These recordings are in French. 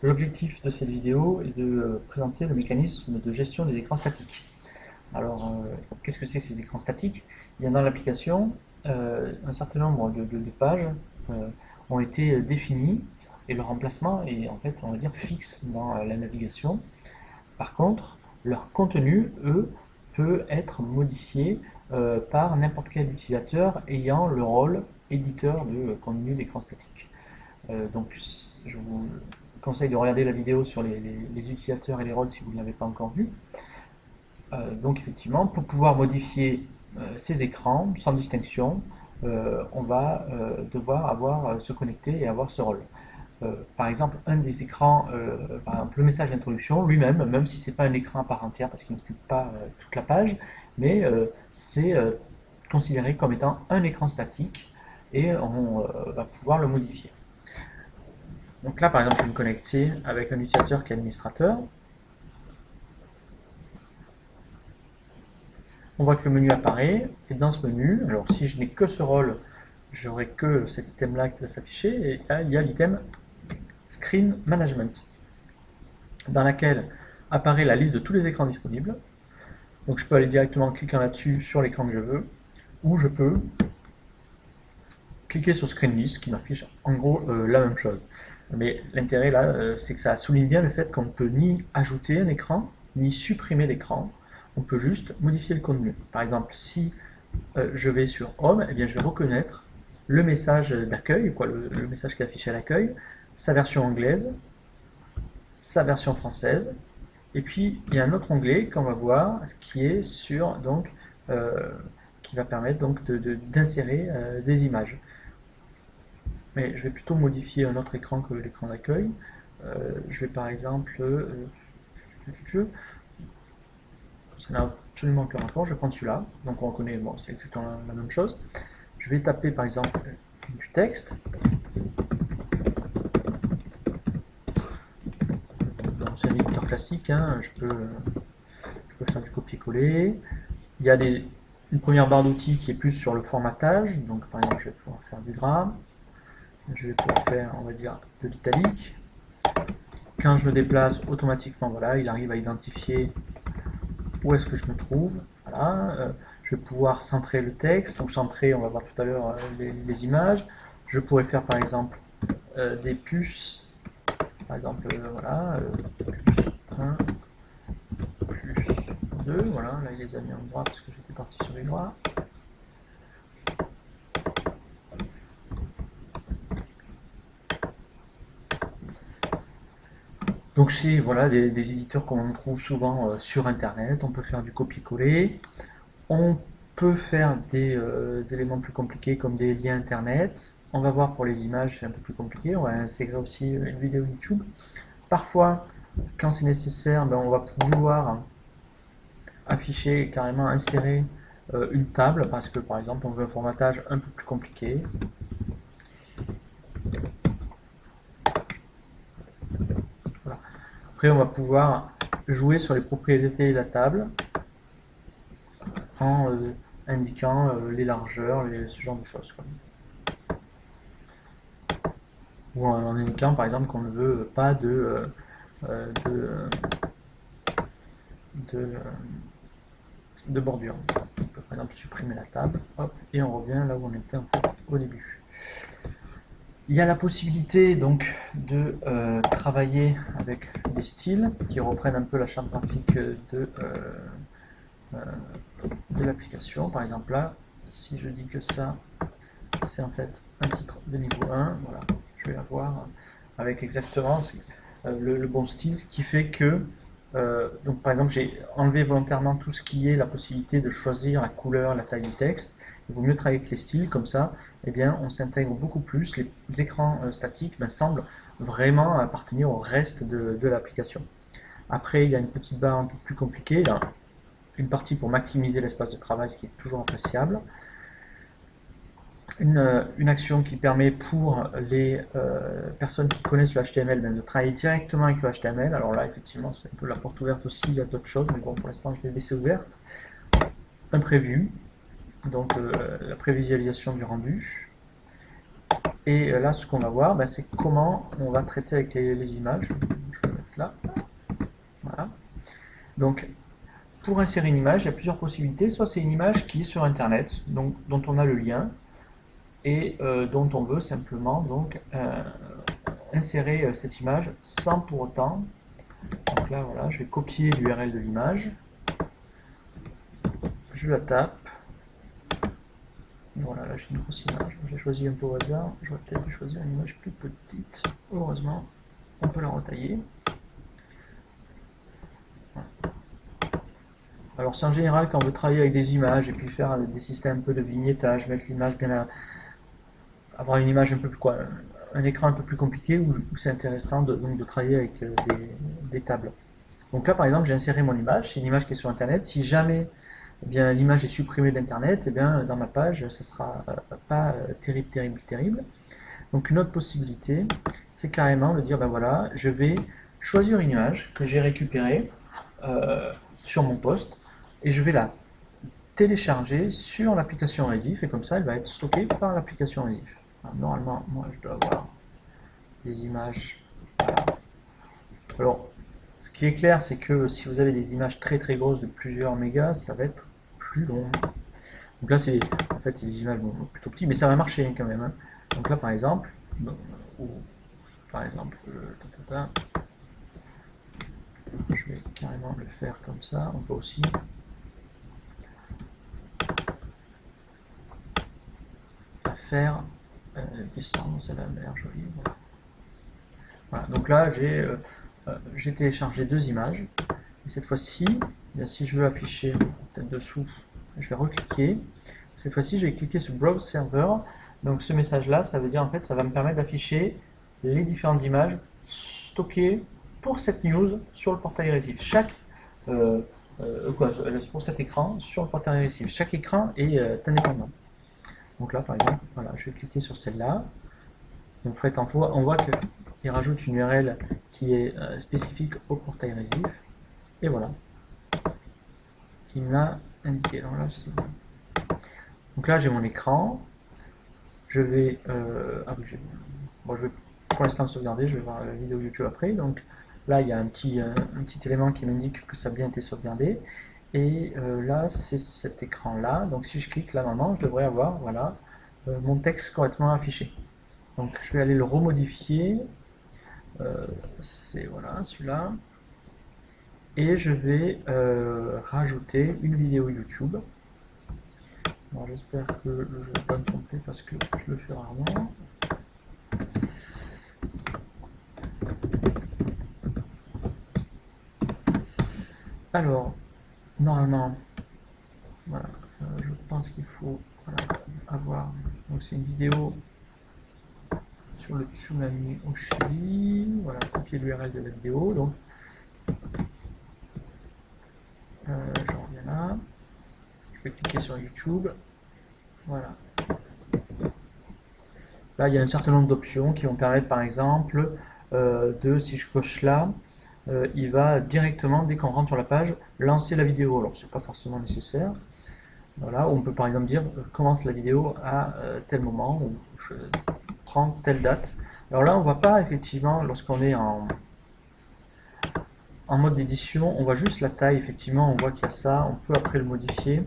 L'objectif de cette vidéo est de présenter le mécanisme de gestion des écrans statiques. Alors, qu'est-ce que c'est ces écrans statiques? Il y a dans l'application un certain nombre de pages ont été définies et leur emplacement est en fait, on va dire, fixe dans la navigation. Par contre, leur contenu, eux, peut être modifié par n'importe quel utilisateur ayant le rôle éditeur de contenu d'écran statique. Donc, je vous conseille de regarder la vidéo sur les utilisateurs et les rôles si vous ne l'avez pas encore vu. Donc, effectivement, pour pouvoir modifier ces écrans sans distinction, on va devoir se connecter et avoir ce rôle. Par exemple, un des écrans, par exemple le message d'introduction lui-même, même si ce n'est pas un écran à part entière parce qu'il n'occupe pas toute la page, mais c'est considéré comme étant un écran statique et on va pouvoir le modifier. Donc là, par exemple, je vais me connecter avec un utilisateur qui est administrateur. On voit que le menu apparaît, et dans ce menu, alors si je n'ai que ce rôle, j'aurai que cet item-là qui va s'afficher, et là, il y a l'item Screen Management, dans laquelle apparaît la liste de tous les écrans disponibles. Donc je peux aller directement en cliquant là-dessus sur l'écran que je veux, ou je peux cliquer sur Screen List qui m'affiche en gros la même chose. Mais l'intérêt là, c'est que ça souligne bien le fait qu'on ne peut ni ajouter un écran, ni supprimer l'écran. On peut juste modifier le contenu. Par exemple, si je vais sur Home, eh bien, je vais reconnaître le message d'accueil, le message qui est affiché à l'accueil, sa version anglaise, sa version française, et puis il y a un autre onglet qu'on va voir qui est sur donc qui va permettre donc d'insérer des images. Mais je vais plutôt modifier un autre écran que l'écran d'accueil. Je vais par exemple ça n'a absolument aucun rapport, je vais prendre celui-là, donc on reconnaît, bon, c'est exactement la même chose. Je vais taper par exemple du texte. C'est un éditeur classique, hein, je peux faire du copier-coller. Il y a une première barre d'outils qui est plus sur le formatage, donc par exemple je vais pouvoir faire du gras, je vais pouvoir faire, on va dire, de l'italique. Quand je me déplace, automatiquement, voilà, il arrive à identifier où est-ce que je me trouve. Voilà, je vais pouvoir centrer le texte, donc centrer, on va voir tout à l'heure les images. Je pourrais faire par exemple des puces, par exemple, voilà, plus 1, plus 2, voilà, là il les a mis en droit parce que j'étais parti sur les droits. Donc c'est voilà, des éditeurs qu'on trouve souvent sur internet, on peut faire du copier-coller, on peut faire des éléments plus compliqués comme des liens internet, on va voir pour les images c'est un peu plus compliqué, on va intégrer aussi une vidéo YouTube. Parfois, quand c'est nécessaire, ben, on va vouloir afficher, carrément insérer une table parce que par exemple on veut un formatage un peu plus compliqué. Voilà. Après on va pouvoir jouer sur les propriétés de la table en indiquant les largeurs, ce genre de choses. Ou en indiquant par exemple qu'on ne veut pas de bordure. On peut par exemple supprimer la table, hop, et on revient là où on était en fait au début. Il y a la possibilité donc de travailler avec des styles qui reprennent un peu la charte graphique de l'application. Par exemple là, si je dis que ça, c'est en fait un titre de niveau 1, voilà, je vais avoir avec exactement le bon style, ce qui fait que donc par exemple j'ai enlevé volontairement tout ce qui est la possibilité de choisir la couleur, la taille du texte. Il vaut mieux travailler avec les styles, comme ça eh bien, on s'intègre beaucoup plus. Les écrans statiques semblent vraiment appartenir au reste de l'application. Après il y a une petite barre un peu plus compliquée, là, une partie pour maximiser l'espace de travail, ce qui est toujours appréciable. Une action qui permet pour les personnes qui connaissent le HTML de travailler directement avec le HTML. Alors là, effectivement, c'est un peu la porte ouverte aussi, il y a d'autres choses, mais bon, pour l'instant, je l'ai laissé ouverte. Un prévu, donc la prévisualisation du rendu. Et là, ce qu'on va voir, ben, c'est comment on va traiter avec les images. Je vais mettre là. Voilà. Donc, pour insérer une image, il y a plusieurs possibilités. Soit c'est une image qui est sur Internet, donc, dont on a le lien, et dont on veut simplement donc, insérer cette image sans pour autant. Donc là, voilà, je vais copier l'URL de l'image. Je la tape. Voilà, là j'ai une grosse image. J'ai choisi un peu au hasard. J'aurais peut-être dû choisir une image plus petite. Heureusement, on peut la retailler. Alors c'est en général quand on veut travailler avec des images et puis faire des systèmes un peu de vignettage, mettre l'image bien avoir une image un peu plus quoi, un écran un peu plus compliqué où c'est intéressant donc de travailler avec des tables. Donc là par exemple j'ai inséré mon image, c'est une image qui est sur internet. Si jamais eh bien l'image est supprimée d'internet, eh bien dans ma page ça sera pas terrible. Donc une autre possibilité, c'est carrément de dire ben voilà, je vais choisir une image que j'ai récupérée sur mon poste et je vais la télécharger sur l'application Resif et comme ça elle va être stockée par l'application Resif. Alors, normalement, moi je dois avoir des images. Voilà. Alors, ce qui est clair, c'est que si vous avez des images très grosses de plusieurs mégas, ça va être plus long. Donc là, c'est en fait c'est des images plutôt petites, mais ça va marcher quand même. Hein. Donc là, par exemple, je vais carrément le faire comme ça. On peut aussi la faire descendre, celle-là a l'air jolie. Voilà. Voilà. Donc là, j'ai téléchargé deux images. Et cette fois-ci, si je veux afficher peut-être dessous, je vais recliquer. Cette fois-ci, je vais cliquer sur Browse Server. Donc ce message-là, ça veut dire en fait, ça va me permettre d'afficher les différentes images stockées pour cette news sur le portail Resif. Pour cet écran sur le portail Resif. Chaque écran est indépendant. Donc là, par exemple, voilà, je vais cliquer sur celle-là. En fait, on voit qu'il rajoute une URL qui est spécifique au portail Resif. Et voilà. Il me l'a indiqué. Donc là, j'ai mon écran. Je vais, je vais pour l'instant sauvegarder. Je vais voir la vidéo YouTube après. Donc là, il y a un petit élément qui m'indique que ça a bien été sauvegardé. Et là, c'est cet écran-là. Donc si je clique là, normalement, je devrais avoir voilà, mon texte correctement affiché. Donc je vais aller le remodifier. C'est voilà, celui-là. Et je vais rajouter une vidéo YouTube. Bon, j'espère que je ne vais pas me tromper parce que je le fais rarement. Alors, normalement, voilà, je pense qu'il faut voilà, avoir. Donc c'est une vidéo sur le tsunami au Chili. Voilà, copier l'URL de la vidéo. Donc, je reviens là. Je vais cliquer sur YouTube. Voilà. Là, il y a un certain nombre d'options qui vont permettre, par exemple, si je coche là, il va directement, dès qu'on rentre sur la page, lancer la vidéo. Alors, c'est pas forcément nécessaire. Voilà, on peut par exemple dire commence la vidéo à tel moment, ou je prends telle date. Alors là, on voit pas effectivement, lorsqu'on est en mode d'édition, on voit juste la taille, effectivement, on voit qu'il y a ça, on peut après le modifier.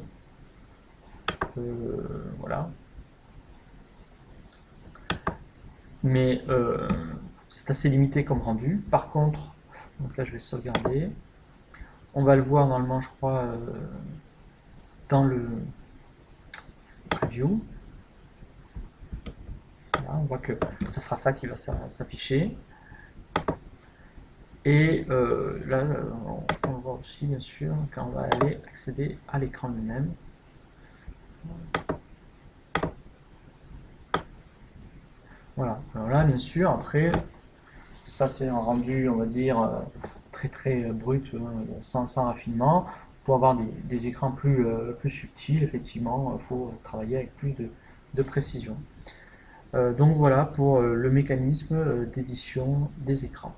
Voilà. Mais c'est assez limité comme rendu. Par contre, donc là je vais sauvegarder. On va le voir normalement, je crois, dans le preview. Voilà, on voit que ça sera ça qui va s'afficher. Et là, on le voit aussi, bien sûr, quand on va aller accéder à l'écran lui-même. Voilà, alors là, bien sûr, après, ça c'est un rendu, on va dire, très brut, sans raffinement. Pour avoir des écrans plus subtils, effectivement, il faut travailler avec plus de précision. Donc voilà pour le mécanisme d'édition des écrans.